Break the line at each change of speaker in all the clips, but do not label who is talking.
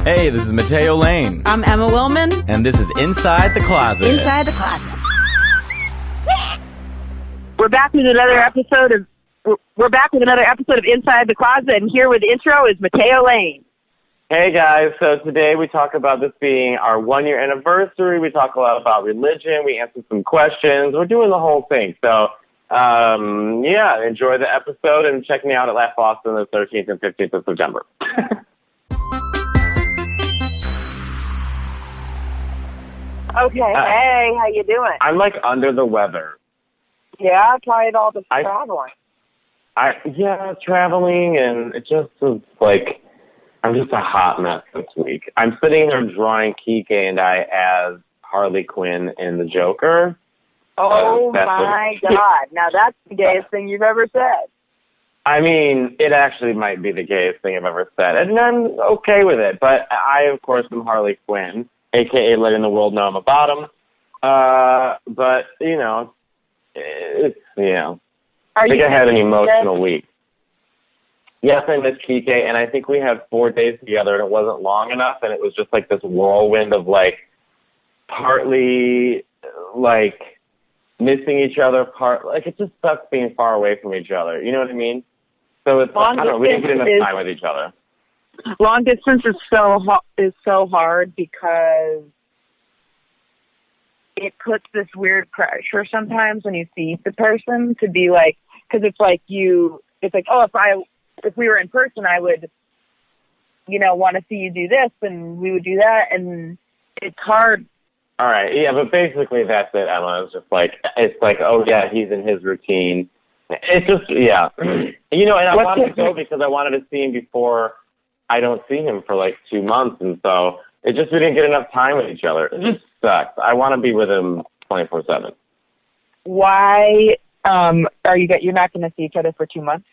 Hey, this is Matteo Lane.
I'm Emma Willman.
And this is Inside the Closet.
Inside the Closet.
We're back with another episode of Inside the Closet, and here with the intro is Matteo Lane.
Hey guys, so today we talk about this being our 1-year anniversary. We talk a lot about religion. We answer some questions. We're doing the whole thing. So, enjoy the episode and check me out at Laugh Boston the 13th and 15th of September.
Okay, hey, how you doing?
I'm like under the weather.
Yeah, tried all the traveling.
Traveling, and it just was like, I'm just a hot mess this week. I'm sitting here drawing Kike and I as Harley Quinn in The Joker.
Oh my God. Now that's the gayest thing you've ever said.
I mean, it actually might be the gayest thing I've ever said, and I'm okay with it. But I, of course, am Harley Quinn, a.k.a. letting the world know I'm a bottom. But, it's, I think I had an emotional week. Yes, I miss Kike, and I think we had 4 days together, and it wasn't long enough, and it was just like this whirlwind of, like, partly, like, missing each other, it just sucks being far away from each other. You know what I mean? So it's, I don't know, we didn't get enough time with each other.
Long distance is so hard because it puts this weird pressure sometimes when you see the person to be like, because it's like, if we were in person, I would, want to see you do this and we would do that, and it's hard.
All right, yeah, but basically that's it, Emma. It's just like, oh yeah, he's in his routine. It's just, yeah. And I wanted to go because I wanted to see him before I don't see him for like 2 months, and so we didn't get enough time with each other. It just sucks. I want to be with him 24/7.
Why you're not going to see each other for 2 months?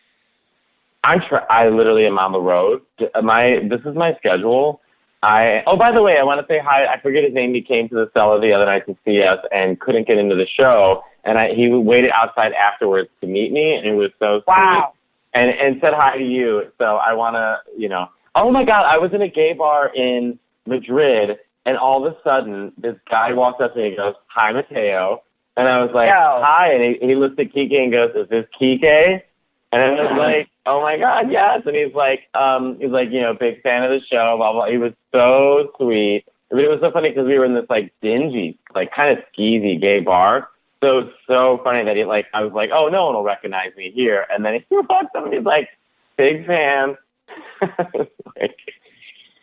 I literally am on the road. This is my schedule. By the way, I want to say hi. I forget his name. He came to the cellar the other night to see us and couldn't get into the show. And he waited outside afterwards to meet me, and it was so
wow.
Sweet. And said hi to you. So I want to, Oh my God, I was in a gay bar in Madrid, and all of a sudden this guy walks up to me and goes, "Hi, Matteo." And I was like, "Hi." And he looks at Kike and goes, "Is this Kike?" And I was like, "Oh my God, yes." And he's like, big fan of the show, blah, blah. He was so sweet. I mean, it was so funny because we were in this like dingy, like kind of skeezy gay bar. So it was so funny that I was like, "Oh, no one will recognize me here." And then he walks up and he's like, "Big fan."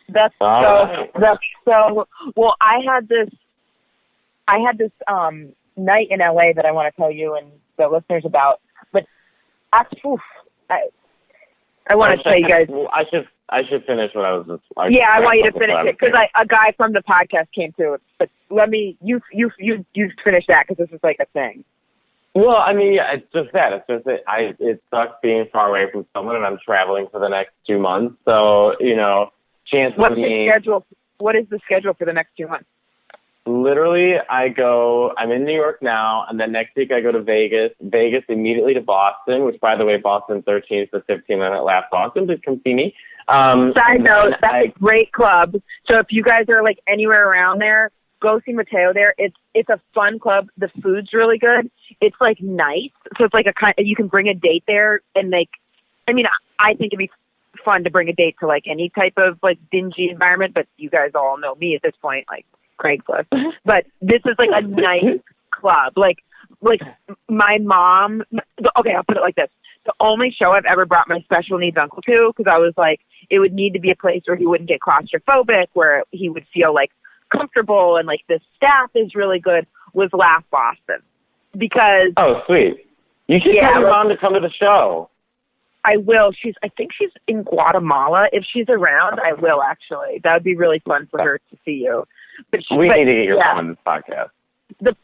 That's so, well, I had this night in LA that I want to tell you and the listeners about, but I want to tell you guys.
I should finish what I was just.
I want you to finish it because a guy from the podcast came through. But you finish that because this is like a thing.
Well, I mean, yeah, it's just that. It's just that it sucks being far away from someone, and I'm traveling for the next 2 months. So chances of me.
What is the schedule for the next 2 months?
Literally, I'm in New York now, and then next week I go to Vegas immediately to Boston, which, by the way, Boston 13th to 15th at Laugh Boston. Please come see me.
Side note, that's a great club. So if you guys are, like, anywhere around there, go see Matteo there. It's a fun club. The food's really good. It's, like, nice. So it's, like, you can bring a date there, and, like, I think it'd be fun to bring a date to, like, any type of, like, dingy environment, but you guys all know me at this point, like, Craigslist. But this is like a nice club. Like my mom, okay, I'll put it like this. The only show I've ever brought my special needs uncle to, because I was like, it would need to be a place where he wouldn't get claustrophobic, where he would feel like comfortable, and like the staff is really good, was Laugh Boston. Because
oh, sweet. You should tell your mom to come to the show.
I will. I think she's in Guatemala. If she's around, I will actually. That would be really fun for her to see you.
We need to get your mom on this podcast.
The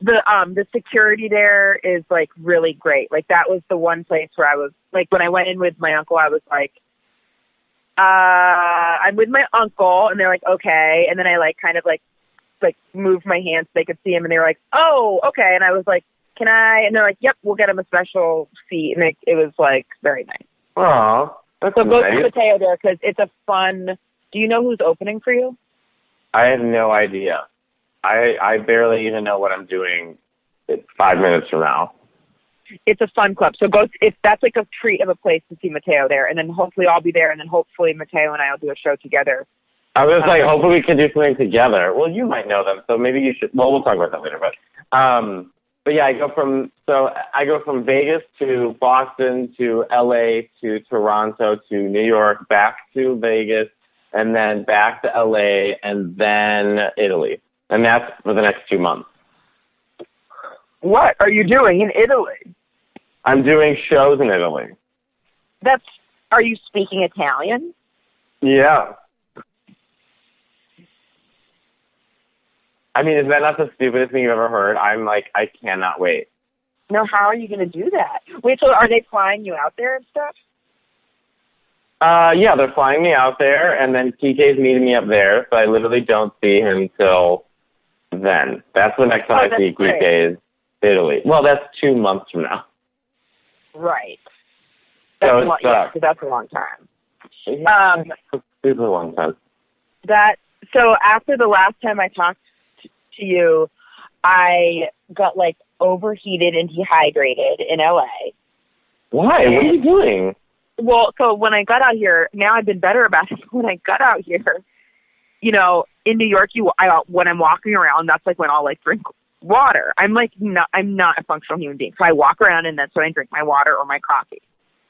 security there is like really great. Like that was the one place where I was like, when I went in with my uncle, I was like, I'm with my uncle, and they're like, okay. And then I like kind of like moved my hands so they could see him, and they were like, oh, okay. And I was like, can I? And they're like, yep, we'll get him a special seat. And it was like very nice.
Oh, that's
so
nice.
go to Matteo there because it's a fun Do you know who's opening for you?
I have no idea. I barely even know what I'm doing 5 minutes from now.
It's a fun club. So that's like a treat of a place to see Matteo there. And then hopefully I'll be there. And then hopefully Matteo and I will do a show together.
I was like, hopefully we can do something together. Well, you might know them, so maybe you should. Well, we'll talk about that later. But yeah, I go from Vegas to Boston to LA to Toronto to New York, back to Vegas, and then back to LA, and then Italy. And that's for the next 2 months.
What are you doing in Italy?
I'm doing shows in Italy.
Are you speaking Italian?
Yeah. I mean, is that not the stupidest thing you've ever heard? I'm like, I cannot wait.
No, how are you going to do that? Wait, so are they flying you out there and stuff?
Yeah, they're flying me out there, and then TK's meeting me up there, so I literally don't see him till then. That's the next time I see TK is Italy. Well, that's 2 months from now.
Right.
So
that's a long time.
Yeah, super long time.
So after the last time I talked to you, I got like overheated and dehydrated in LA.
Why? What are you doing?
Well, so when I got out here, now I've been better about it. When I got out here, you know, in New York, when I'm walking around, that's like when I'll like drink water. I'm not a functional human being. So I walk around and that's when I drink my water or my coffee.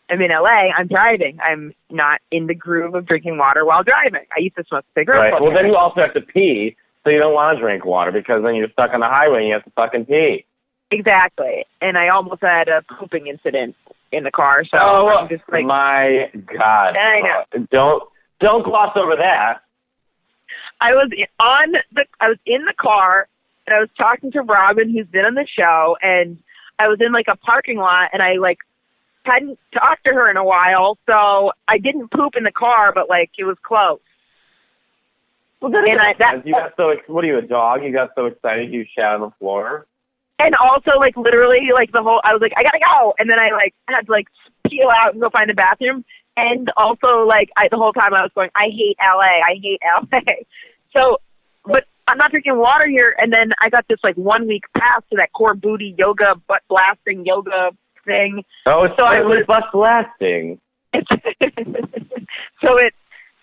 I'm in LA, I'm driving. I'm not in the groove of drinking water while driving. I used to smoke cigarettes.
Right. Well, then you also have to pee, so you don't want to drink water because then you're stuck on the highway and you have to fucking pee. Exactly.
And I almost had a pooping incident in the car. So I'm just like,
my God.
I know.
Don't gloss over that.
I was in the car and I was talking to Robin, who's been on the show, and I was in like a parking lot and I like hadn't talked to her in a while, so I didn't poop in the car, but like it was close.
Well, what are you, a dog? You got so excited you shat on the floor?
And also, like, literally, like, I was like, I gotta go. And then I, like, had to, like, peel out and go find a bathroom. And also, like, the whole time I was going, I hate LA. So, but I'm not drinking water here. And then I got this, like, 1 week pass to that core booty yoga, butt blasting yoga thing.
Oh, so I was butt blasting.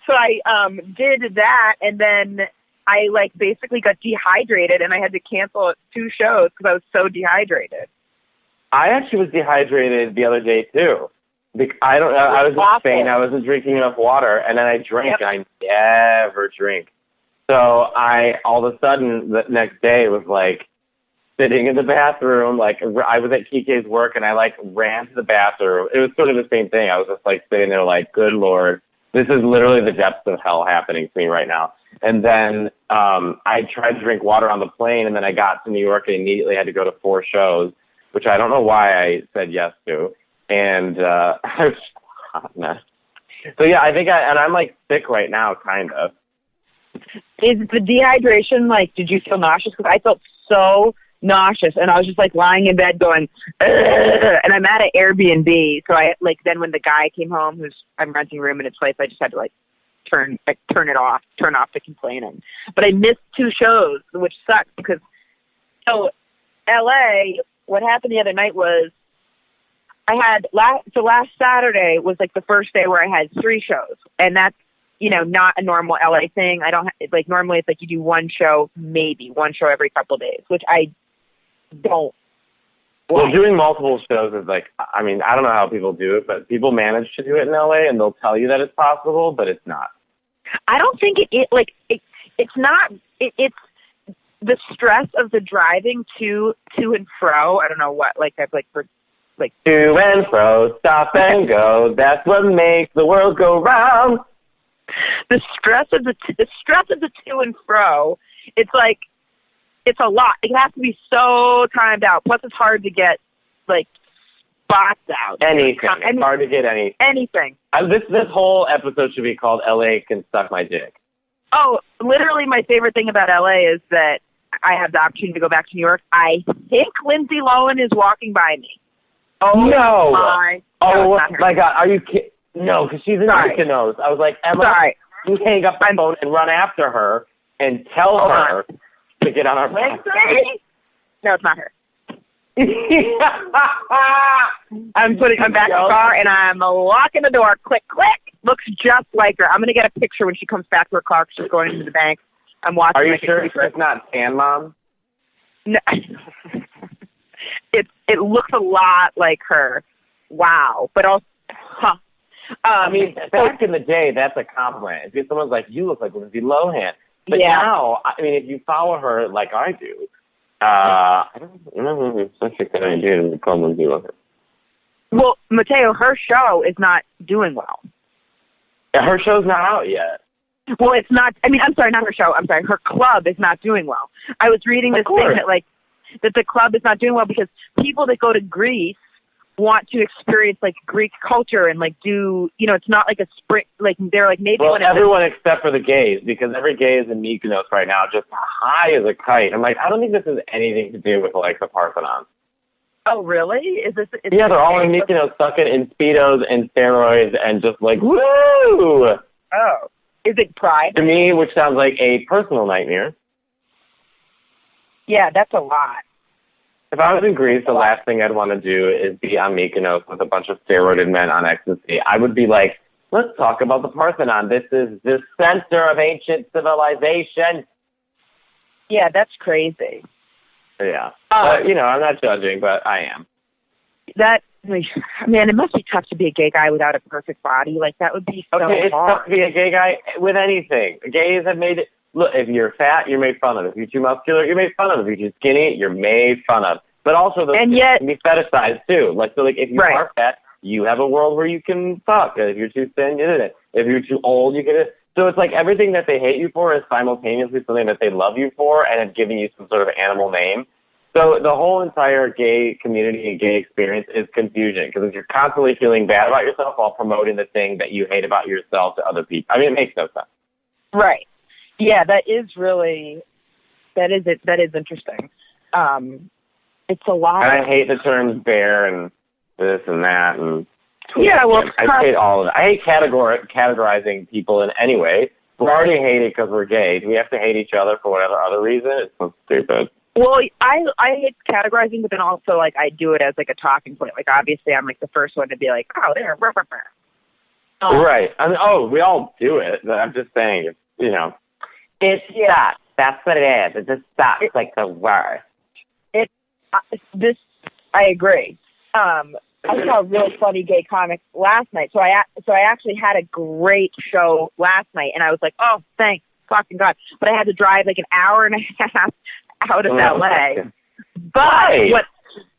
So I did that, and then I, like, basically got dehydrated, and I had to cancel 2 shows because I was so dehydrated.
I actually was dehydrated the other day, too. I was in Spain. I wasn't drinking enough water, and then I drank, and I never drink. So all of a sudden, the next day, was, like, sitting in the bathroom. Like, I was at Kike's work, and I, like, ran to the bathroom. It was sort of the same thing. I was just, like, sitting there, like, good Lord. This is literally the depths of hell happening to me right now. And then I tried to drink water on the plane, and then I got to New York and immediately had to go to 4 shows, which I don't know why I said yes to. And I was hot mess. So, yeah, I think I'm, like, sick right now, kind of.
Is the dehydration, like, did you feel nauseous? Because I felt so nauseous, and I was just, like, lying in bed going, ugh, and I'm at an Airbnb, so I, like, then when the guy came home, I'm renting a room in his place, I just had to, like, turn off the complaining. But I missed 2 shows, which sucks, because, so, LA, what happened the other night was, last Saturday was, like, the first day where I had 3 shows, and that's, you know, not a normal LA thing. I don't, like, normally it's like you do 1 show, maybe 1 show every couple of days, which I don't.
Well, doing multiple shows is like, I mean, I don't know how people do it, but people manage to do it in LA, and they'll tell you that it's possible, but it's not.
I don't think it's not. It's the stress of the driving to and fro. I don't know what, like, I've like for like
to and fro, stop and go. That's what makes the world go round.
The stress of the to and fro. It's like, it's a lot. It has to be so timed out. Plus, it's hard to get, like, spots out.
Anything. It's hard to get anything.
Anything.
This whole episode should be called LA Can Suck My Dick.
Oh, literally my favorite thing about LA is that I have the opportunity to go back to New York. I think Lindsay Lohan is walking by me. Oh,
no.
My
God, are you kidding? No, because she's in Mykonos. I was like, Emma.
Sorry.
you hang up my phone and run after her and tell her to get on our back.
No, it's not her. I'm putting her back in the car, and I'm locking the door. Click, click. Looks just like her. I'm going to get a picture when she comes back to her car because she's going into the bank. I'm watching.
Are you sure it's not Tan Mom?
No. It looks a lot like her. Wow. But also,
I mean, back in the day, that's a compliment. If someone's like, you look like Lindsay Lohan. But now, I mean, if you follow her like I do, I don't remember if it's such a good idea to call Lindsay Lohan.
Well, Matteo, her show is not doing well.
Yeah, her show's not out yet.
Well, it's not. I mean, I'm sorry, not her show. I'm sorry, her club is not doing well. I was reading this thing that the club is not doing well because people that go to Greece want to experience like Greek culture and like do, you know, it's not like a spring, like they're like maybe.
Well, everyone except for the gays, because every gay is in Mykonos right now, just high as a kite. I'm like, I don't think this has anything to do with like the Parthenon.
Oh, really? Is this?
Yeah, they're all in Mykonos, sucking in Speedos and steroids and just like, woo!
Oh. Is it pride?
To me, which sounds like a personal nightmare.
Yeah, that's a lot.
If I was in Greece, the last thing I'd want to do is be on Mykonos with a bunch of steroided men on ecstasy. I would be like, let's talk about the Parthenon. This is the center of ancient civilization.
Yeah, that's crazy.
Yeah. But, you know, I'm not judging, but I am.
Man, it must be tough to be a gay guy without a perfect body. Like, that would be so hard.
It's tough to be a gay guy with anything. Gays have made it. Look, if you're fat, you're made fun of. If you're too muscular, you're made fun of. If you're too skinny, you're made fun of. But also, those things can be fetishized, too. Like, so, like, if you are fat, you have a world where you can fuck. If you're too thin, you did it. If you're too old, you can. So it's like everything that they hate you for is simultaneously something that they love you for and is giving you some sort of animal name. So the whole entire gay community and gay experience is confusion because you're constantly feeling bad about yourself while promoting the thing that you hate about yourself to other people. I mean, it makes no sense. Right.
Yeah, that is interesting. It's a lot.
And I hate the terms bear and this and that and
yeah, well,
I hate all of it. I hate categorizing people in any way. We're already hated because we're gay. Do we have to hate each other for whatever other reason? It's so stupid.
Well, I hate categorizing, but then also, like, I do it as, like, a talking point. Like, obviously, I'm, like, the first one to be like, oh, there,
right. I mean, we all do it. I'm just saying, you know. It's sucks. That's what it is. It just sucks. It's like the worst.
I agree. I saw a real funny gay comic last night. So I actually had a great show last night, and I was like, oh, thanks, fucking God. But I had to drive, like, an hour and a half out of LA. But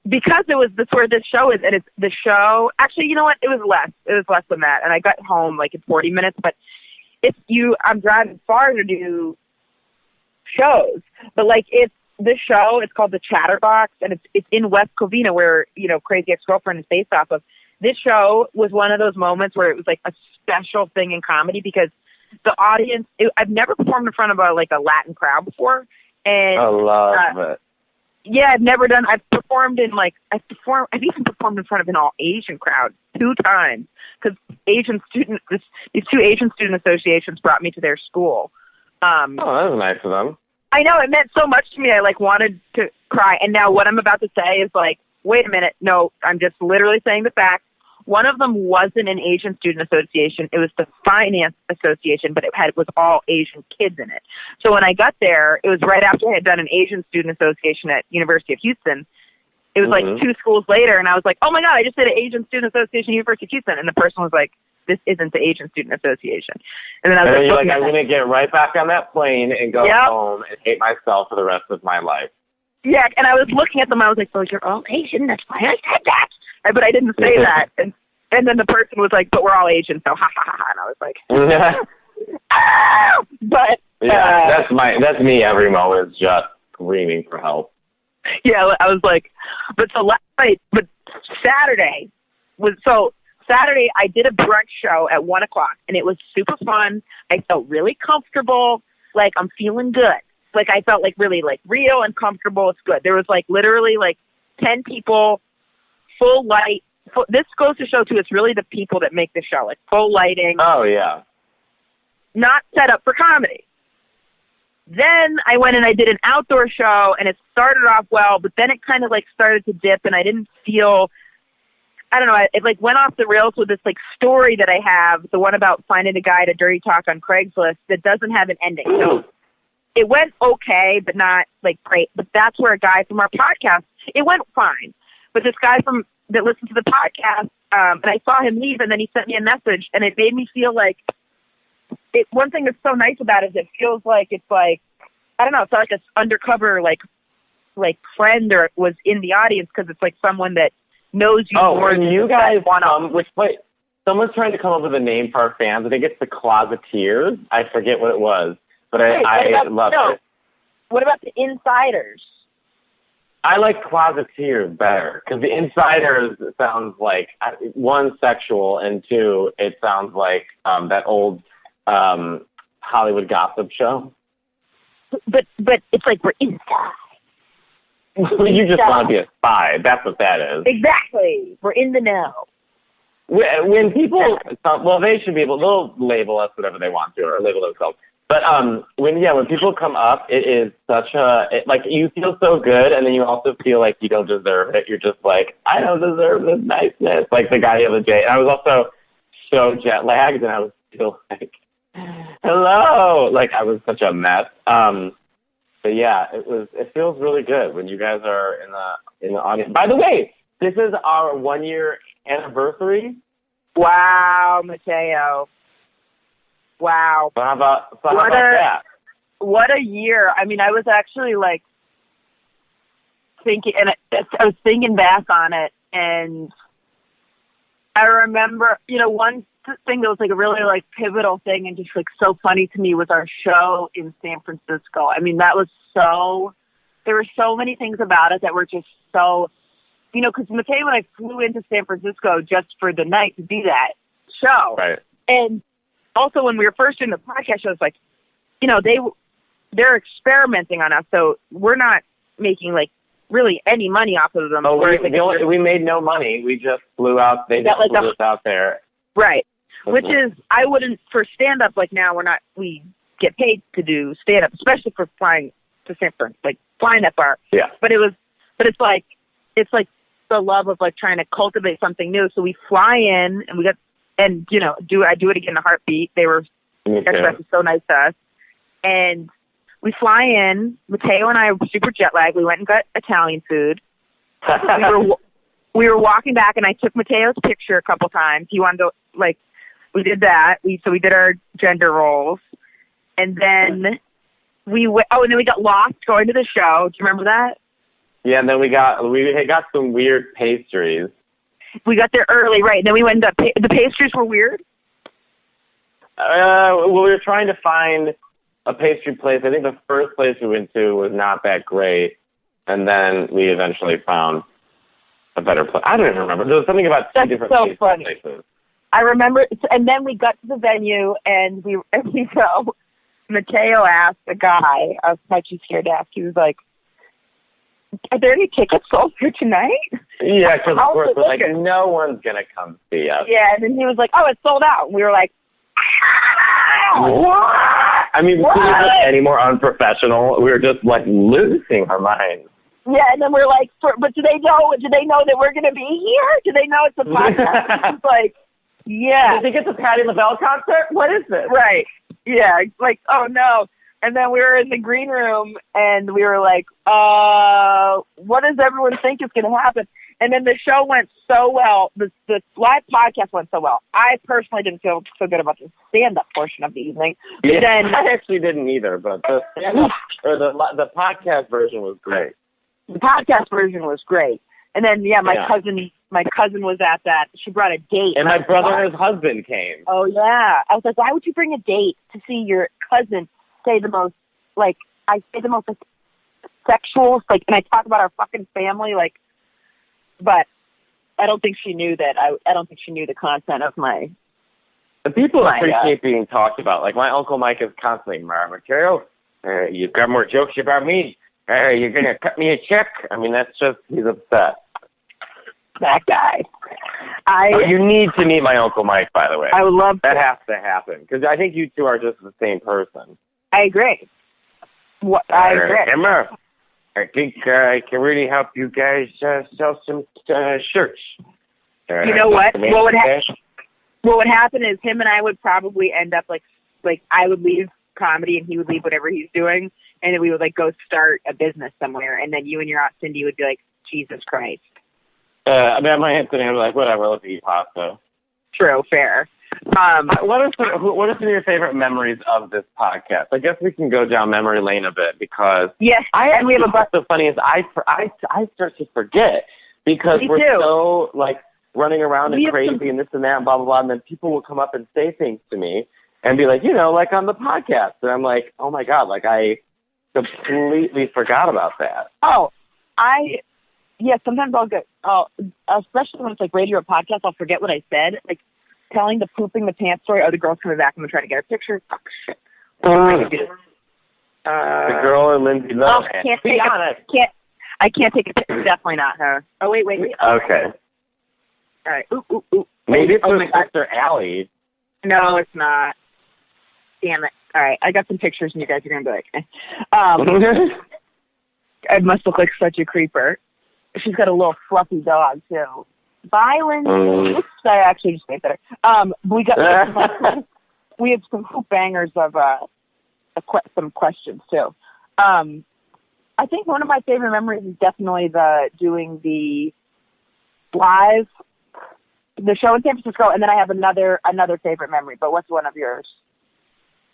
because it was where this show is, and it's the show. Actually, you know what? It was less than that, and I got home like in 40 minutes. But I'm driving far to do shows. But like this show, it's called The Chatterbox, and it's in West Covina, where Crazy Ex-Girlfriend is based off of. This show was one of those moments where it was like a special thing in comedy because the audience. I've never performed in front of a Latin crowd before. And
I love it.
Yeah, I've never done. I've even performed in front of an all Asian crowd 2 times because these 2 Asian student associations brought me to their school.
That was nice of them.
I know, it meant so much to me. I wanted to cry. And now what I'm about to say is wait a minute. No, I'm just literally saying the facts. One of them wasn't an Asian student association. It was the finance association, but it was all Asian kids in it. So when I got there, it was right after I had done an Asian student association at University of Houston. It was like 2 schools later, and I was like, oh my God, I just did an Asian student association at University of Houston. And the person was like, this isn't the Asian student association. And then I was
like, I'm going to get right back on that plane and go home and hate myself for the rest of my life. Yeah,
and I was looking at them, I was like, oh, you're all Asian, that's why I said that. But I didn't say that. And then the person was like, but we're all Asian, so ha, ha, ha, ha. And I was like, but.
Yeah, that's me every moment, is just screaming for help.
Yeah, I was like, but Saturday I did a brunch show at 1:00, and it was super fun. I felt really comfortable. Like, I'm feeling good. Like, I felt really real and comfortable. It's good. There was literally 10 people, full light. This goes to show too, it's really the people that make the show. Full lighting.
Oh yeah.
not set up for comedy. Then I went and I did an outdoor show, and it started off well, but then it kind of like started to dip, and I didn't feel, I don't know, it like went off the rails with this like story that I have, the one about finding a guy to dirty talk on Craigslist that doesn't have an ending. So it went okay, but not like great. But that's where a guy from our podcast, it went fine. But this guy that listened to the podcast, and I saw him leave, and then he sent me a message, and it made me feel like, one thing that's so nice about it is it feels like it's like, I don't know, it's like an undercover like friend or was in the audience, because it's like someone that knows you more than
you guys wait, someone's trying to come up with a name for our fans. I think it's the Closeteers. I forget what it was, but I love it.
What about the Insiders?
I like Closeteers better, because the Insiders sounds like, one, sexual, and two, it sounds like that old Hollywood gossip show.
But it's like we're inside.
You just want to be a spy. That's what that is.
Exactly. We're in the know.
When people, they should be able, they'll label us whatever they want to, or label themselves. But when people come up, it is such like you feel so good, and then you also feel like you don't deserve it. You're just like, I don't deserve this niceness. Like the guy the other day. And I was also so jet lagged, and I was still like, hello. Like I was such a mess. But yeah, it feels really good when you guys are in the audience. By the way, this is our 1-year anniversary.
Wow, Matteo. Wow.
So how about that?
What a year. I mean, I was actually like thinking, and I was thinking back on it, and I remember, one thing that was like a really like pivotal thing and just like so funny to me was our show in San Francisco. I mean, that was there were so many things about it that were just so, because Matteo and I flew into San Francisco just for the night to do that show.
Right.
And also when we were first doing the podcast show, it's like, they're experimenting on us. So we're not making like really any money off of them.
Oh, we made no money. We just flew out. They just flew us out there.
Right. Which is, I wouldn't, for stand-up, like now we get paid to do stand-up, especially for flying to San Francisco, like flying that far.
Yeah.
But it's like the love of like trying to cultivate something new. So we fly in and I do it again in a heartbeat. They were so nice to us. And we fly in, Matteo and I were super jet lagged. We went and got Italian food. We were walking back, and I took Matteo's picture a couple times. He wanted to, like, we did that. We did our gender roles. And then we got lost going to the show. Do you remember that?
Yeah, and then we got some weird pastries.
We got there early, right. And then we went to, the pastries were weird?
We were trying to find a pastry place. I think the first place we went to was not that great. And then we eventually found a better place. I don't even remember. There was something about two different places.
I remember, and then we got to the venue, and we go. Matteo asked a guy, I was quite too scared to ask, he was like, are there any tickets sold for tonight?
Yeah, because of course, we're like, no one's going to come see us.
Yeah, and then he was like, oh, it's sold out. And we were like,
what? I mean, we couldn't get any more unprofessional. We were just like losing our minds.
Yeah, and then we're like, but do they know that we're going to be here? Do they know it's a podcast? It's like, yeah.
Did they get the Patti LaBelle concert? What is this?
Right. Yeah. Like, oh no. And then we were in the green room, and we were like, what does everyone think is going to happen? And then the show went so well. The live podcast went so well. I personally didn't feel so good about the stand-up portion of the evening.
Yeah, then I actually didn't either, but the stand-up, or the podcast version was great.
The podcast version was great. And then, my cousin was at that. She brought a date.
And my brother and his husband came.
Oh, yeah. I was like, why would you bring a date to see your cousin say the most, like, sexual, like, and I talk about our fucking family, like, but I don't think she knew that. I don't think she knew the content of my.
The people appreciate being talked about. Like, my Uncle Mike is constantly, Matteo, you've got more jokes about me. You're going to cut me a check? I mean, that's just, he's upset.
That guy.
You need to meet my Uncle Mike, by the way.
I would love
that. Has to happen, because I think you two are just the same person.
I agree. I agree.
Emma, I think I can really help you guys sell some shirts.
You know what? What would happen is him and I would probably end up like I would leave comedy and he would leave whatever he's doing, and then we would like go start a business somewhere, and then you and your Aunt Cindy would be like, Jesus Christ.
I mean, my Aunt Cindy would be like, whatever, let's eat pasta.
True, fair.
What are some of your favorite memories of this podcast? I guess we can go down memory lane a bit, because
yes, and we have a bunch.
The funny is, I start to forget, because we're so like running around and crazy and this and that and blah blah blah, and then people will come up and say things to me and be like, like on the podcast, and I'm like, oh my god, like I completely forgot about that.
Sometimes I'll get especially when it's like radio or podcast, I'll forget what I said, like telling the pooping the pants story. Oh, the girl's coming back. I'm gonna try to get a picture. Oh, shit.
The girl and Lindsay Lohan.
I can't take a picture. Definitely not her. Oh, wait.
Okay.
All right. Ooh.
Maybe it's my sister Allie.
No, it's not. Damn it. All right. I got some pictures, and you guys are going to be like, I must look like such a creeper. She's got a little fluffy dog, too. Bye, Lindsay. Oops, I actually just made better. We have some hoop bangers of some questions, too. I think one of my favorite memories is definitely doing the live, the show in San Francisco, and then I have another favorite memory. But what's one of yours?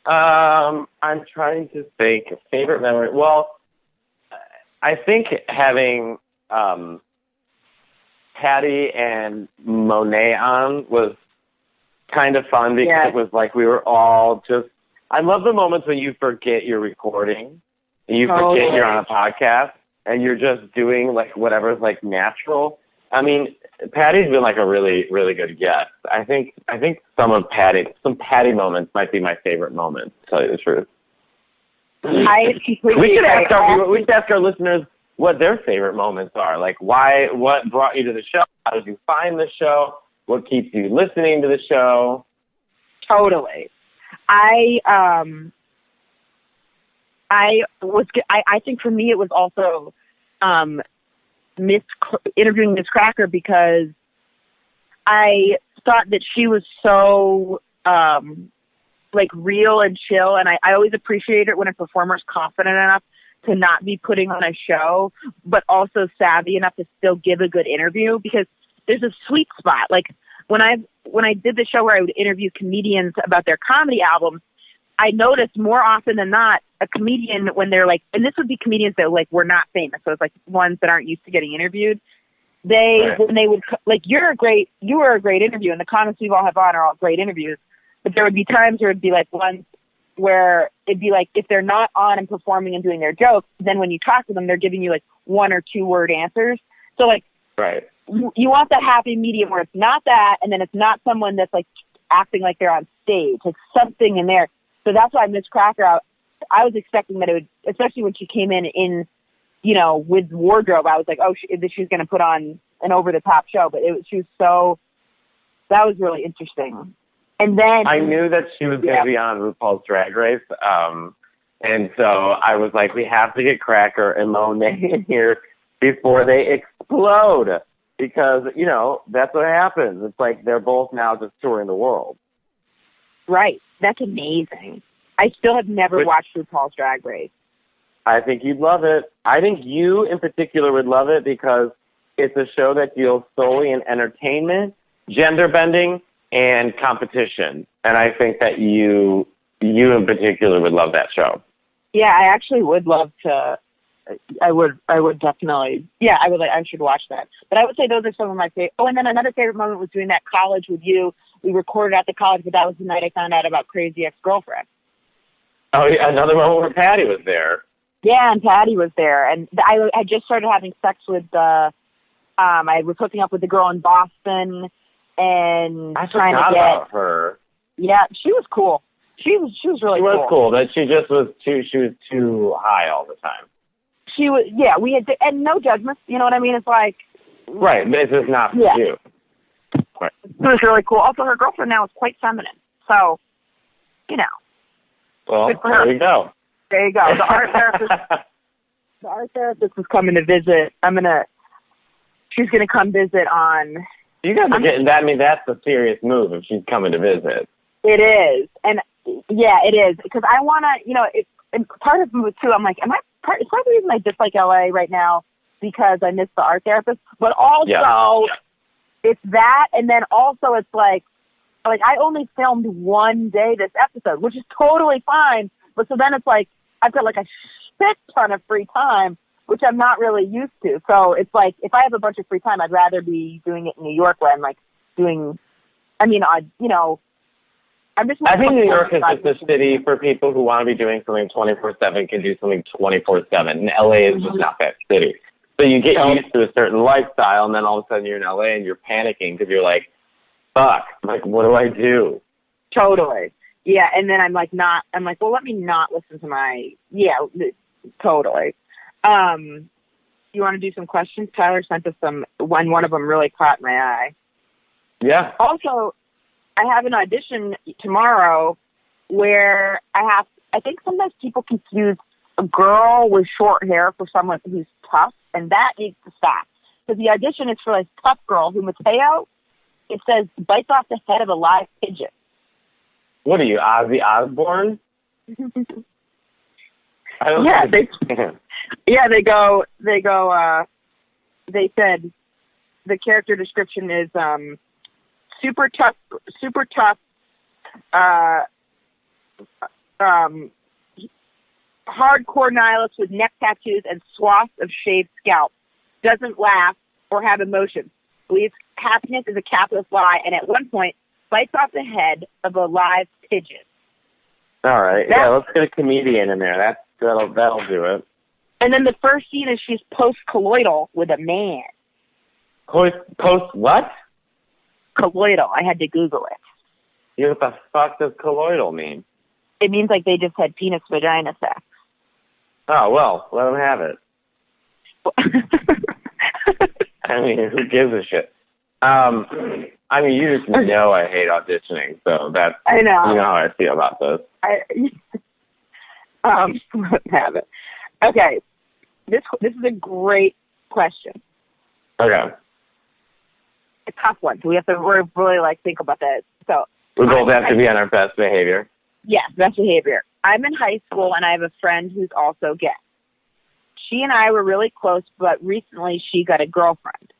I'm trying to think. A favorite memory. Well, I think having Patty and Monet on was kind of fun, because it was like we were all just. I love the moments when you forget you're recording. You forget you're on a podcast, and you're just doing like whatever's like natural. I mean, Patty's been like a really, really good guest. I think some Patty moments might be my favorite moments, to tell you the truth. We should ask our listeners what their favorite moments are. Like, what brought you to the show? How did you find the show? What keeps you listening to the show?
Totally. I think for me it was also interviewing Miss Cracker, because I thought that she was so like real and chill, and I always appreciate it when a performer's confident enough to not be putting on a show, but also savvy enough to still give a good interview, because there's a sweet spot. Like when I did the show where I would interview comedians about their comedy albums, I noticed more often than not a comedian, when they're like, and this would be comedians that like were not famous, so it's like ones that aren't used to getting interviewed. When they would like, you were a great interview, and the comics we've all have on are all great interviews. But there would be times where it'd be like ones where it'd be like, if they're not on and performing and doing their jokes, then when you talk to them, they're giving you like 1 or 2 word answers. So like,
right.
You want that happy medium where it's not that, and then it's not someone that's like acting like they're on stage, like something in there. So that's why Miss Cracker, I was expecting that it would, especially when she came in, with wardrobe, I was like, oh, she's going to put on an over-the-top show. But that was really interesting. And then
I knew that she was going to be on RuPaul's Drag Race. And so I was like, we have to get Cracker and Monet in here before they explode. Because, that's what happens. It's like they're both now just touring the world.
Right. That's amazing. I still have never watched RuPaul's Drag Race.
I think you'd love it. I think you in particular would love it, because it's a show that deals solely in entertainment, gender bending, and competition. And I think that you in particular would love that show.
Yeah, I actually would love to. I would definitely. Yeah, I should watch that. But I would say those are some of my favorite. Oh, and then another favorite moment was doing that college with you. We recorded at the college, but that was the night I found out about Crazy Ex-Girlfriend.
Oh, yeah, another moment where Patty was there.
Yeah, and Patty was there. And I just started having sex with I was hooking up with the girl in Boston, and
I trying to get about her.
Yeah, she was cool. She was really cool.
She was cool, but she was too high all the time.
She was, yeah, we had, and no judgments, you know what I mean? It's like,
Right, this is not for you. Right.
It was really cool. Also, her girlfriend now is quite feminine. So, you know.
Well,
good for her.
there you go.
There you go. The art therapist is coming to visit. She's going to come visit on.
You guys are getting that. I mean, that's a serious move if she's coming to visit.
It is. And, yeah, it is. Because I want to, you know, and part of me, too, I'm like, is part of the reason I dislike LA right now because I miss the art therapist? But also, it's that, and then also it's like I only filmed one day this episode, which is totally fine. But so then it's like, I've got like a shit ton of free time, which I'm not really used to. So it's like, if I have a bunch of free time, I'd rather be doing it in New York where I'm like doing, I'm just.
I think New York is just a city for people who want to be doing something 24/7 can do something 24/7. And LA is just not that city. So you get used to a certain lifestyle, and then all of a sudden you're in LA and you're panicking because you're like, fuck, like, what do I do?
Totally. Yeah, and then I'm like, well, let me not listen to totally. You want to do some questions? Tyler sent us some, one of them really caught my eye.
Yeah.
Also, I have an audition tomorrow where I think sometimes people confuse a girl with short hair for someone who's tough, and that needs to stop. Because the audition is for a tough girl who, Matteo, it says, bites off the head of a live pigeon.
What are you, Ozzy Osbourne?
They said the character description is super tough, hardcore nihilist with neck tattoos and swaths of shaved scalp. Doesn't laugh or have emotions. Believes happiness is a capitalist lie, and at one point bites off the head of a live pigeon.
All right, let's get a comedian in there. That'll do it.
And then the first scene is she's post-colloidal with a man.
Post what?
Colloidal. I had to Google it.
Yeah, what the fuck does colloidal mean?
It means like they just had penis-vagina sex.
Oh, well, let them have it. I mean, who gives a shit? I mean, you just know I hate auditioning, so that's,
I know.
You know how I feel about this.
Let them have it. Okay. This is a great question.
Okay.
A tough one. So we have to really think about that. So
we both have to be on our best behavior.
Yes, best behavior. I'm in high school and I have a friend who's also gay. She and I were really close, but recently she got a girlfriend.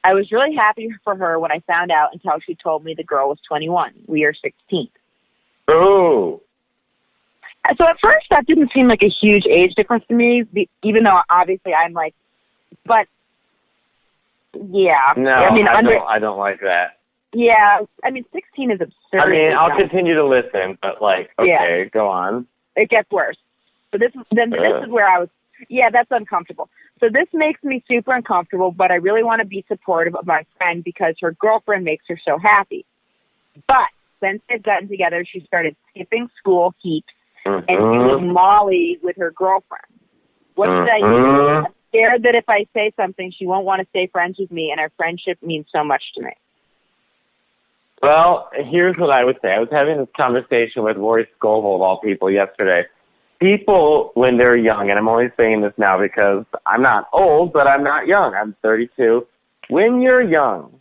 I was really happy for her when I found out until she told me the girl was 21. We are 16.
Oh.
So at first that didn't seem like a huge age difference to me, even though obviously I'm like, but yeah.
No, I don't like that.
Yeah, I mean 16 is absurd.
I mean, I'll continue to listen, but okay, go on.
It gets worse. So this is where I was. Yeah, that's uncomfortable. So this makes me super uncomfortable, but I really want to be supportive of my friend because her girlfriend makes her so happy. But since they've gotten together, she started skipping school heaps and doing Molly with her girlfriend. What should I do? I'm scared that if I say something, she won't want to stay friends with me, and our friendship means so much to me.
Well, here's what I would say. I was having this conversation with Rory Scovel, of all people, yesterday. People, when they're young, and I'm only saying this now because I'm not old, but I'm not young. I'm 32. When you're young,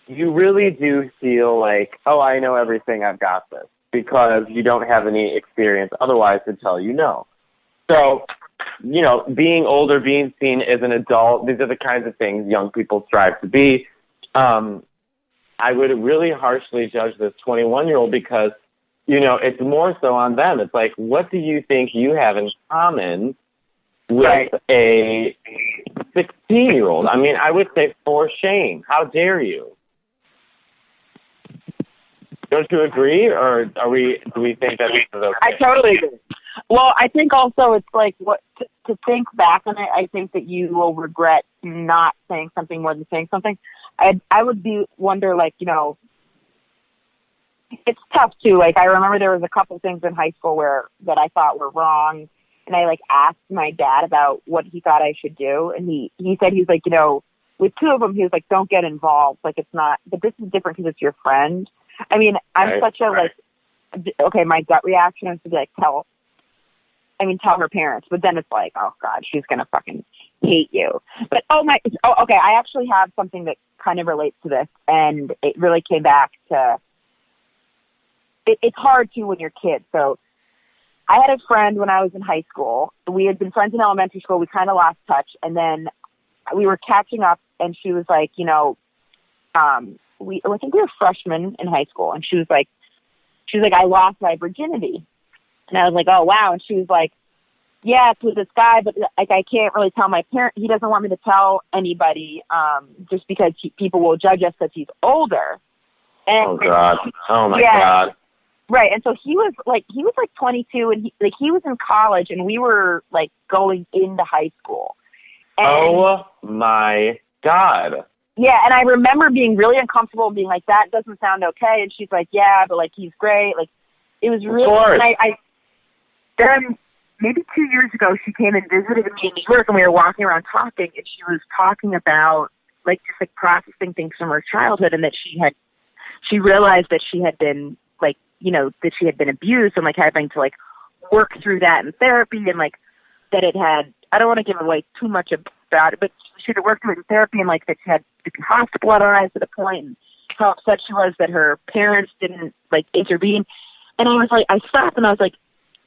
you really do feel like, oh, I know everything, I've got this, because you don't have any experience otherwise to tell you no. So, being older, being seen as an adult, these are the kinds of things young people strive to be. I would really harshly judge this 21-year-old because, it's more so on them. It's like, what do you think you have in common with a 16-year-old? I mean, I would say for shame. How dare you? Don't you agree, or do we think that this is okay?
I totally agree. Well, I think also it's like to think back on it, I think that you will regret not saying something more than saying something. I would wonder, it's tough too. Like, I remember there was a couple things in high school that I thought were wrong, and I asked my dad about what he thought I should do, and he said, he's like, with two of them, he was like, don't get involved. Like, it's not, but this is different because it's your friend. I mean, I'm such a, like, okay, my gut reaction is to be like, tell her parents. But then it's like, oh, God, she's going to fucking hate you. But, okay, I actually have something that kind of relates to this. And it really came back to, it's hard, too, when you're kids. So I had a friend when I was in high school. We had been friends in elementary school. We kind of lost touch. And then we were catching up, and she was like, you know, I think we were freshmen in high school. And she was like, I lost my virginity. And I was like, oh, wow. And she was like, yeah, it's with this guy, but like, I can't really tell my parents. He doesn't want me to tell anybody, just because people will judge us because he's older. And,
oh, God. Oh, my God.
Right. And so he was like 22, and he was in college, and we were like going into high school. And,
oh, my God.
Yeah, and I remember being really uncomfortable and being like, that doesn't sound okay. And she's like, yeah, but, like, he's great. Like, it was really...
Of course.
And then maybe 2 years ago, she came and visited me in New York, and we were walking around talking, and she was talking about, like, just, like, processing things from her childhood, and that she realized that she had been, like, you know, that she had been abused, and, like, having to, like, work through that in therapy, and, like, that it had... I don't want to give away too much about it, but she had worked through it in therapy, and, like, that she had to be hospitalized at a point, and how upset she was that her parents didn't, like, intervene. And I was like, I stopped, and I was like,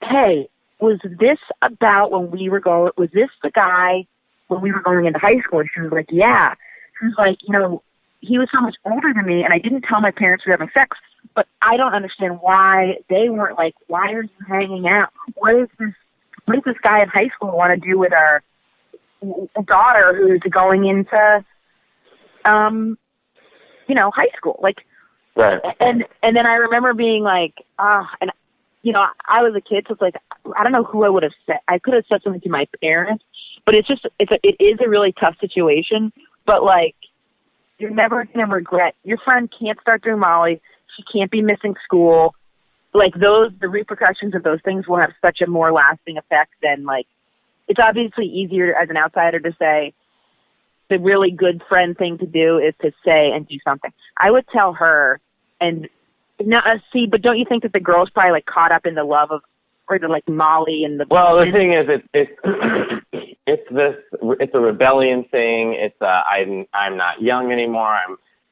hey, was this about when we were going, was this the guy when we were going into high school? And she was like, yeah. She was like, you know, he was so much older than me, and I didn't tell my parents we were having sex, but I don't understand why they weren't like, why are you hanging out? What does this guy in high school want to do with our daughter who's going into, you know, high school? Like,
right.
And then I remember being like, and you know, I was a kid, so it's like, I don't know who I would have said. I could have said something to my parents, but it is a really tough situation. But like, you're never gonna regret. Your friend can't start doing Molly. She can't be missing school. Like the repercussions of those things will have such a more lasting effect than like, it's obviously easier as an outsider to say the really good friend thing to do is to say and do something. I would tell her and not see, but don't you think that the girl's probably like caught up in the love of, or the like Molly and the.
Well, the thing is, it's a rebellion thing. It's I'm not young anymore.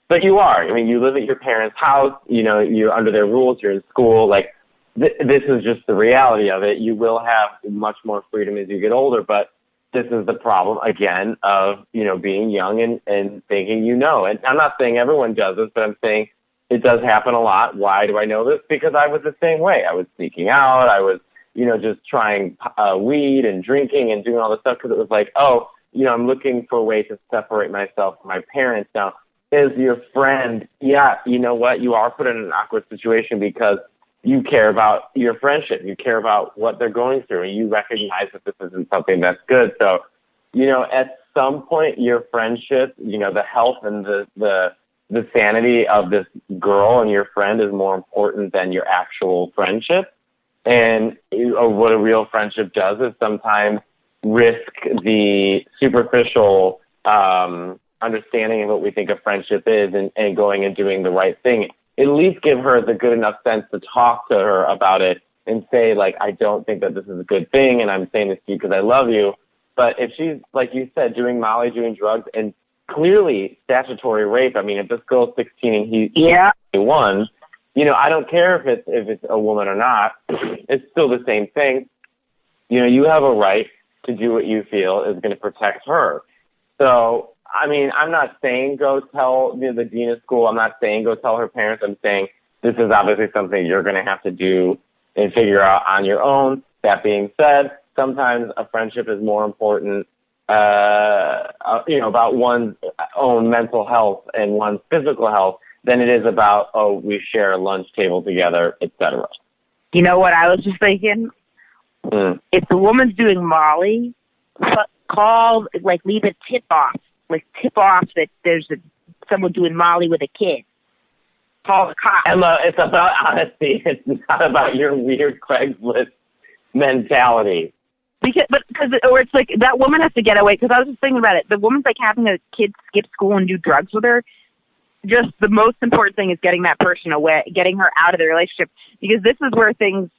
But you are. I mean, you live at your parents' house. You know, you're under their rules. You're in school. Like, this is just the reality of it. You will have much more freedom as you get older, but this is the problem, again, of, you know, being young and thinking you know. And I'm not saying everyone does this, but I'm saying it does happen a lot. Why do I know this? Because I was the same way. I was sneaking out. I was, you know, just trying weed and drinking and doing all this stuff because it was like, oh, you know, I'm looking for a way to separate myself from my parents. Now, is your friend, yeah, you know what, you are put in an awkward situation because you care about your friendship. You care about what they're going through, and you recognize that this isn't something that's good. So, you know, at some point, your friendship, you know, the health and the sanity of this girl and your friend is more important than your actual friendship. And what a real friendship does is sometimes risk the superficial understanding of what we think a friendship is and going and doing the right thing. At least give her the good enough sense to talk to her about it and say, like, I don't think that this is a good thing, and I'm saying this to you because I love you. But if she's, like you said, doing Molly, doing drugs, and clearly statutory rape, I mean, if this girl's 16 and he's 21, you know, I don't care if it's a woman or not. It's still the same thing. You know, you have a right to do what you feel is going to protect her. So, I mean, I'm not saying go tell the dean of school. I'm not saying go tell her parents. I'm saying this is obviously something you're going to have to do and figure out on your own. That being said, sometimes a friendship is more important, you know, about one's own mental health and one's physical health than it is about, oh, we share a lunch table together, etc.
You know what I was just thinking? If the woman's doing Molly, call, like, leave a tip-off. Like, tip off that there's someone doing Molly with a kid. Call the cops.
Emma, it's about honesty. It's not about your weird Craigslist mentality.
Or it's like that woman has to get away. Because I was just thinking about it. The woman's like having a kid skip school and do drugs with her. Just the most important thing is getting that person away, getting her out of the relationship. Because this is where things.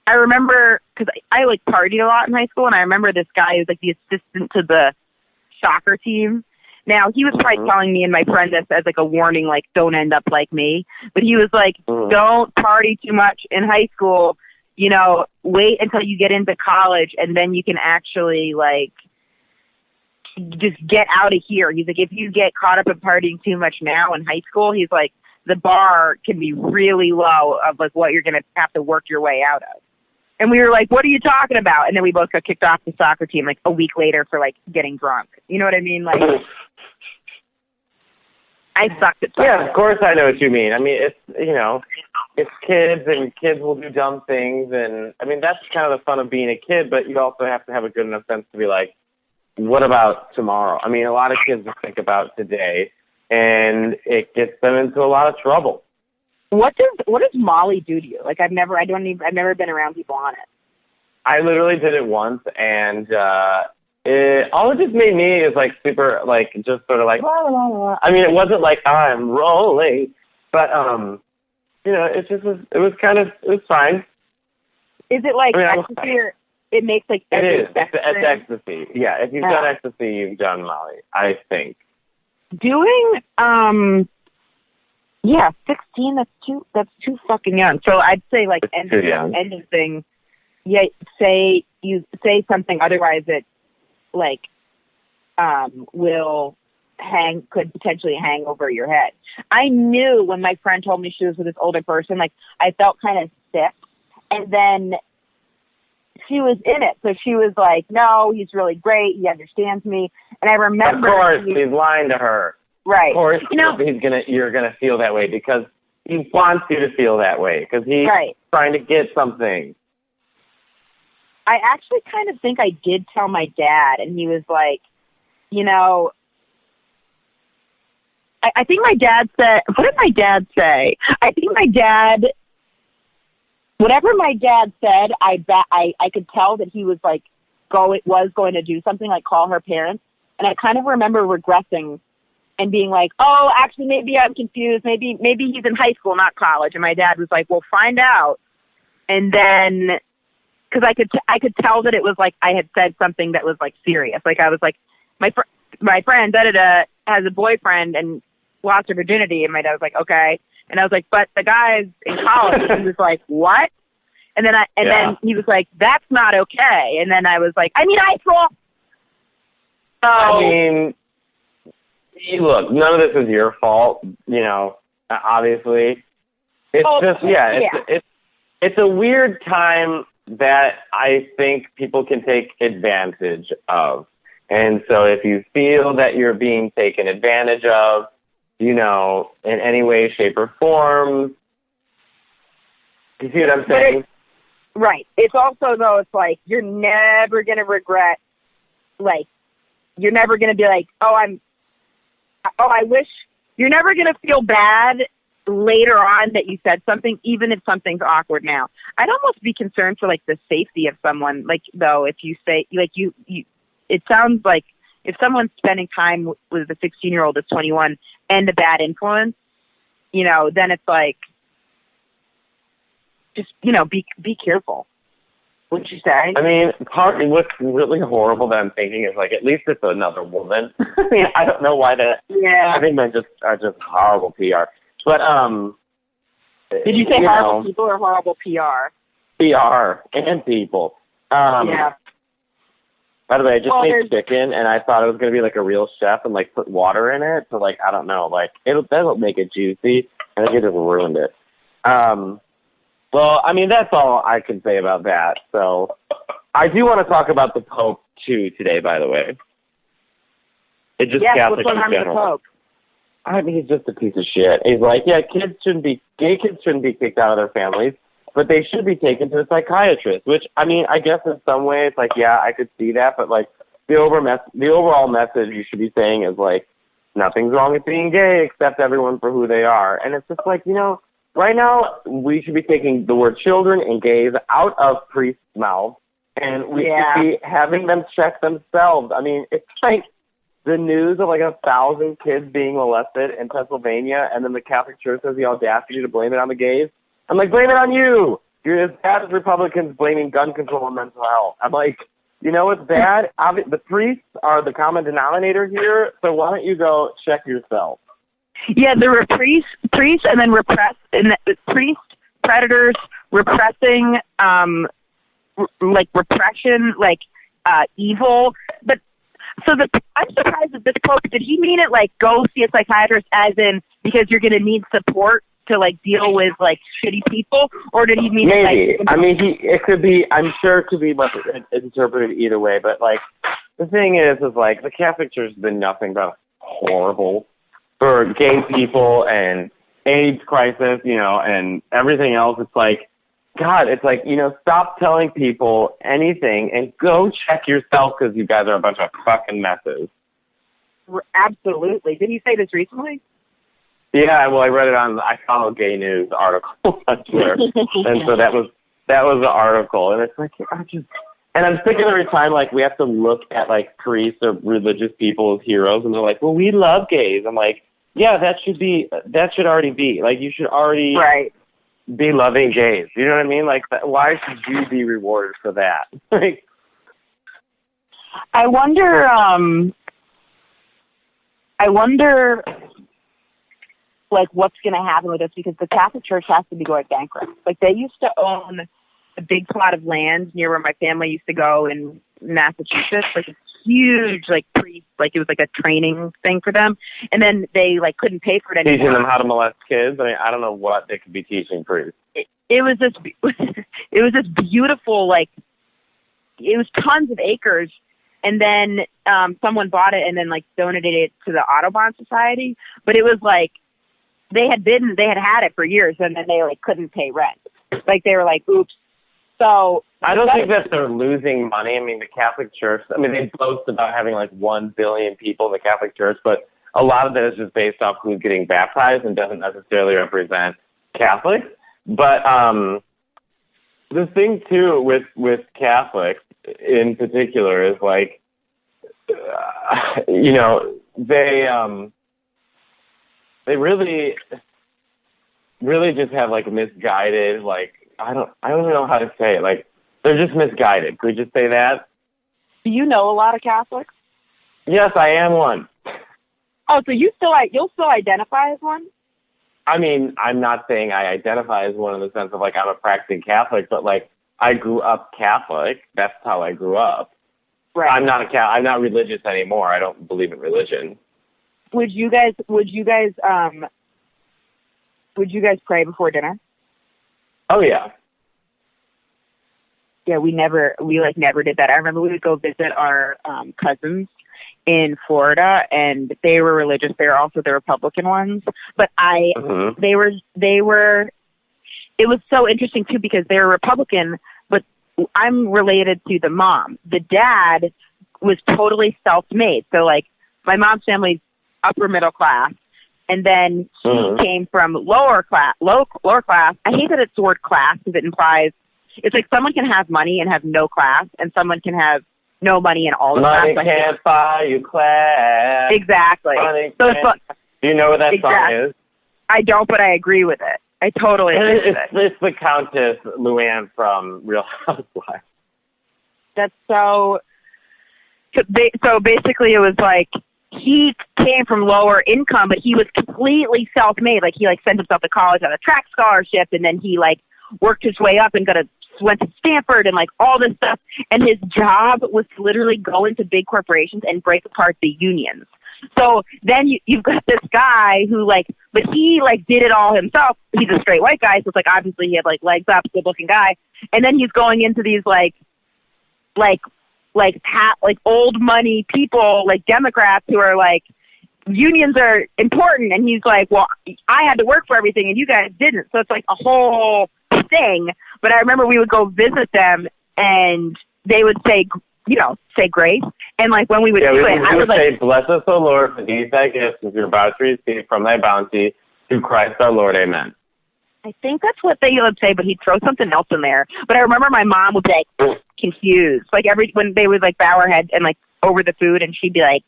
I remember because I like partied a lot in high school, and I remember this guy who's like the assistant to the soccer team. Now he was probably telling me and my friend this as like a warning, like don't end up like me. But he was like, don't party too much in high school. You know, wait until you get into college, and then you can actually, like, just get out of here. He's like, if you get caught up in partying too much now in high school, he's like, the bar can be really low of, like, what you're going to have to work your way out of. And we were like, what are you talking about? And then we both got kicked off the soccer team, like, a week later for, like, getting drunk. You know what I mean? Like, I sucked at something.
Yeah, of course I know what you mean. I mean, it's, you know, it's kids, and kids will do dumb things, and, I mean, that's kind of the fun of being a kid, but you also have to have a good enough sense to be like, what about tomorrow? I mean, a lot of kids think about today, and it gets them into a lot of trouble.
What does Molly do to you? Like, I've never been around people on it.
I literally did it once, and all it just made me is, like, super, like, just sort of like, la, la, la. I mean, it wasn't like, I'm rolling, but, you know, it was fine.
Is it like ecstasy, or it makes like
it is. It's ecstasy. Yeah, if you've done ecstasy, you've done Molly, I think.
Doing 16. That's too fucking young. So I'd say like end of thing. Yeah, you say something, otherwise it like could potentially hang over your head. I knew when my friend told me she was with this older person, like I felt kind of sick, and then she was in it, so she was like, "No, he's really great. He understands me." And I remember,
of course, he's lying to her.
Right?
Of course, you're gonna feel that way because he wants you to feel that way because he's trying to get something.
I actually kind of think I did tell my dad, and he was like, you know. I think my dad said, what did my dad say? I think whatever my dad said, I could tell that he was like, was going to do something like call her parents. And I kind of remember regressing and being like, oh, actually, maybe I'm confused. Maybe he's in high school, not college. And my dad was like, well, find out. And then, cause I could tell that it was like, I had said something that was like serious. Like I was like, my friend, has a boyfriend and lost her virginity, and my dad was like, okay. And I was like, but the guy's in college. And he was like, what? And then then he was like, that's not okay. And then I was like, I mean, high school. So,
I mean, look, none of this is your fault, you know, obviously. It's it's a weird time that I think people can take advantage of. And so if you feel that you're being taken advantage of, you know, in any way, shape, or form. You see what I'm saying?
Right. It's also, though, it's like, you're never going to regret, like, you're never going to be like, I wish, you're never going to feel bad later on that you said something, even if something's awkward now. I'd almost be concerned for, like, the safety of someone, like, though, if you say, like, you it sounds like if someone's spending time with a 16-year-old that's 21 and a bad influence, you know, then it's like, just, you know, be careful. Wouldn't you say?
I mean, what's really horrible that I'm thinking is, like, at least it's another woman. I mean, I don't know why that. Yeah. I think men are just horrible PR. But,
did you say horrible people or horrible PR?
PR and people.
Yeah.
By the way, I just made chicken, and I thought it was going to be like a real chef and like put water in it. So like, I don't know, like that'll make it juicy, and I think it just ruined it. Well, I mean, that's all I can say about that. So I do want to talk about the Pope too today, by the way. It just Catholics in general. The Pope? I mean, he's just a piece of shit. He's like, yeah, gay kids shouldn't be kicked out of their families, but they should be taken to a psychiatrist, which, I mean, I guess in some ways, like, yeah, I could see that, but, like, the overall message you should be saying is, like, nothing's wrong with being gay, accept everyone for who they are. And it's just like, you know, right now, we should be taking the word children and gays out of priests' mouths And we should be having them check themselves. I mean, it's like the news of like 1,000 kids being molested in Pennsylvania, and then the Catholic Church has the audacity to blame it on the gays. I'm like, blame it on you. You're as bad as Republicans blaming gun control and mental health. I'm like, you know what's bad? The priests are the common denominator here, so why don't you go check yourself?
Yeah, there were priests, and then priests, predators, repressing, repression, evil. But I'm surprised that this quote, did he mean it like go see a psychiatrist as in because you're going to need support to deal with shitty people, or did he mean
maybe?
It
I mean, it could be. I'm sure it could be interpreted either way. But the thing is the Catholic Church has been nothing but horrible for gay people and AIDS crisis, and everything else. It's God, it's stop telling people anything and go check yourself because you guys are a bunch of fucking messes.
Absolutely. Did he say this recently?
Yeah, well, I read it I follow gay news articles on Twitter, and so that was the article, and it's and I'm sick of every time we have to look at priests or religious people as heroes, and they're like, well, we love gays. I'm like, yeah, that should already be you should already be loving gays. You know what I mean? Why should you be rewarded for that?
I wonder. What's going to happen with this, because the Catholic Church has to be going bankrupt. They used to own a big plot of land near where my family used to go in Massachusetts, a huge priest, it was a training thing for them, and then they couldn't pay for it anymore.
Teaching them how to molest kids. I mean, I don't know what they could be teaching priests.
It was this beautiful it was tons of acres, and then someone bought it and then donated it to the Audubon Society, but it was they had had it for years, and then they couldn't pay rent. They were oops. So
I don't think that they're losing money. I mean, the Catholic Church, they boast about having 1 billion people in the Catholic Church, but a lot of that is just based off who's getting baptized and doesn't necessarily represent Catholics. But the thing too with Catholics in particular is they really just have misguided, I don't even know how to say it. They're just misguided. Could we just say that?
Do you know a lot of Catholics?
Yes, I am one.
Oh, so you'll still identify as one?
I mean, I'm not saying I identify as one in the sense of I'm a practicing Catholic, but I grew up Catholic. That's how I grew up.
Right.
I'm not religious anymore. I don't believe in religion.
Would you guys pray before dinner?
Oh yeah.
Yeah, we never did that. I remember we would go visit our cousins in Florida, and they were religious. They were also the Republican ones, but they were. It was so interesting too because they were Republican, but I'm related to the mom. The dad was totally self-made. So my mom's family's upper middle class, and then he came from lower class. I hate that it's the word class because it implies it's someone can have money and have no class, and someone can have no money and all the class.
Money can't buy you class.
Exactly.
So do you know what that song is?
I don't, but I agree with it. I totally agree with it.
It's the Countess Luann from Real Housewives.
That's so basically it was he came from lower income, but he was completely self-made. He sent himself to college on a track scholarship, and then he worked his way up and went to Stanford and all this stuff. And his job was to literally go into big corporations and break apart the unions. So then you've got this guy who but he did it all himself. He's a straight white guy, so it's obviously he had legs up, good looking guy. And then he's going into these old money people, Democrats who are unions are important. And he's well, I had to work for everything and you guys didn't. So it's a whole thing. But I remember we would go visit them and they would say grace. And when we would do it, I would
say, bless us, O Lord, for these thy gifts, as you're about to receive from thy bounty, through Christ our Lord. Amen.
I think that's what they would say, but he'd throw something else in there. But I remember my mom would be like confused, like when they would like bow her head and like over the food, and she'd be like,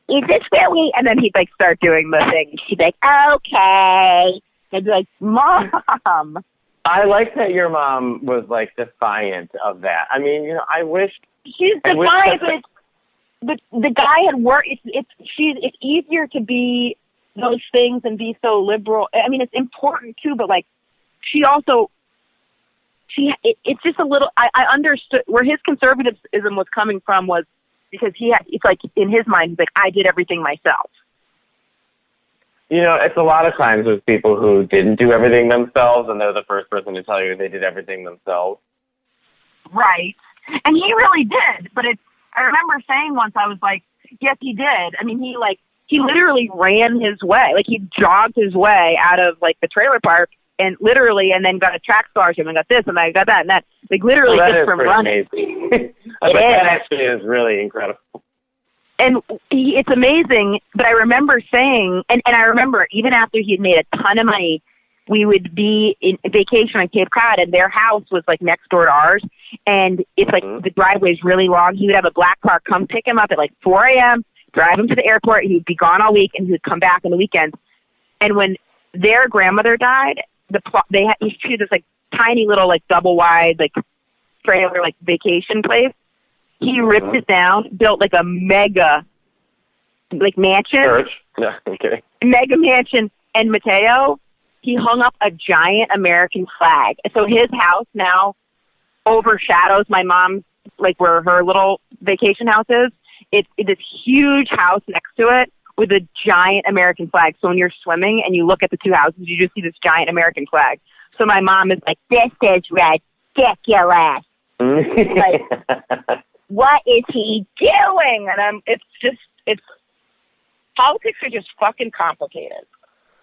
"Is this where we?" And then he'd like start doing the thing. She'd be like, "Okay." I'd be like, "Mom."
I like that your mom was like defiant of that. I mean, you know, I wish
she's defiant, but the guy had worked. It's easier to be those things and be so liberal. I mean, it's important too, but like it's just a little. I understood where his conservatism was coming from was because it's like in his mind, he's like, I did everything myself.
You know, it's a lot of times with people who didn't do everything themselves, and they're the first person to tell you they did everything themselves.
Right. And he really did. But I remember saying once, I was like, yes, he did. I mean, he literally ran his way. Like, he jogged his way out of, like, the trailer park and then got a track scholarship and got this and I got that and that. Like, literally just from running.
Amazing. That actually is really incredible.
And it's amazing, but I remember saying, and I remember even after he had made a ton of money, we would be in vacation on Cape Cod, and their house was like next door to ours, and it's like the driveway's really long. He would have a black car come pick him up at like 4 a.m., drive him to the airport. He would be gone all week, and he would come back on the weekends. And when their grandmother died, she had this like tiny little like double wide like trailer like vacation place. He ripped it down, built like a mega, like mansion.
Church? No, okay.
Mega mansion. And Matteo, he hung up a giant American flag. So his house now overshadows my mom's, like where her little vacation house is. It's this huge house next to it with a giant American flag. So when you're swimming and you look at the two houses, you just see this giant American flag. So my mom is like, this is ridiculous. Like, what is he doing? And it's politics are just fucking complicated.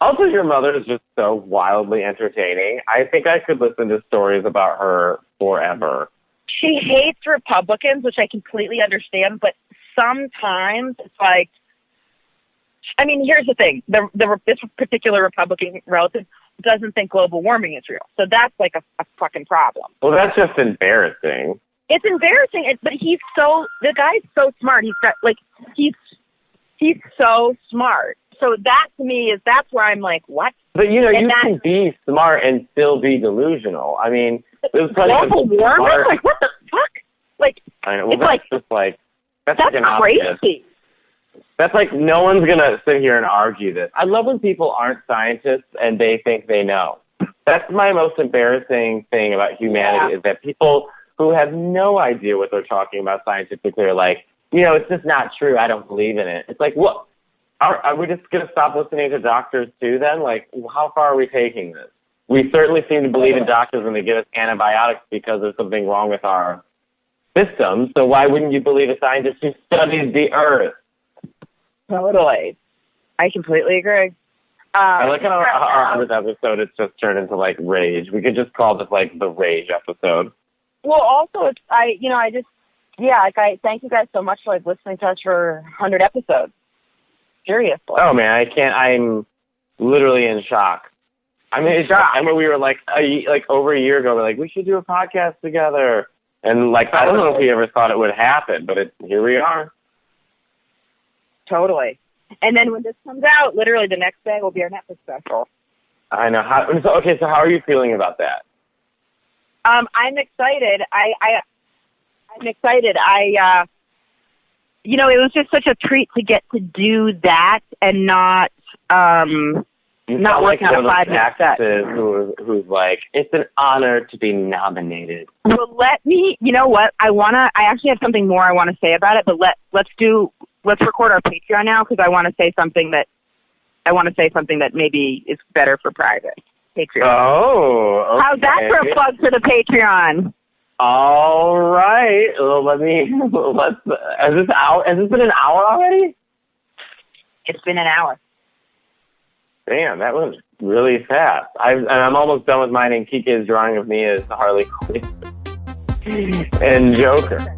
Also, your mother is just so wildly entertaining. I think I could listen to stories about her forever.
She hates Republicans, which I completely understand, but sometimes it's like, I mean, here's the thing. This particular Republican relative doesn't think global warming is real. So that's like a fucking problem.
Well, that's just embarrassing.
It's embarrassing, but the guy's so smart. He's so smart. So that to me that's where I'm like, what?
But you know, you can be smart and still be delusional. I mean, there's
global warming? Like, what the fuck? Like,
I know. Well,
it's like,
just like, that's
like crazy.
That's like, no one's going to sit here and argue this. I love when people aren't scientists and they think they know. That's my most embarrassing thing about humanity is that people who have no idea what they're talking about scientifically are like, you know, it's just not true. I don't believe in it. It's like, what? Are we just going to stop listening to doctors too then? Like, how far are we taking this? We certainly seem to believe in doctors when they give us antibiotics because there's something wrong with our system. So why wouldn't you believe a scientist who studies the earth?
Totally. I completely agree.
I like how our 100th episode, it's just turned into like rage. We could just call this like the rage episode.
Well, also, I thank you guys so much for like listening to us for 100 episodes. Seriously.
Oh man, I'm literally in shock. I mean, I remember we were like over a year ago, we're like, we should do a podcast together. And like, I don't know if we ever thought it would happen, but here we are.
Totally. And then when this comes out, literally the next day will be our Netflix special.
I know. So how are you feeling about that?
I'm excited. I'm excited. It was just such a treat to get to do that and not working on a 5-minute set.
Who's like, it's an honor to be nominated.
Well, you know what? I actually have something more I want to say about it, but let's record our Patreon now because I want to say something that maybe is better for private Patreon.
Oh, okay.
How's that for a plug for the Patreon?
All right. Well, has this been an hour already?
It's been an hour.
Damn, that was really fast. I'm almost done with mine, and Kike's drawing of me as Harley Quinn and Joker.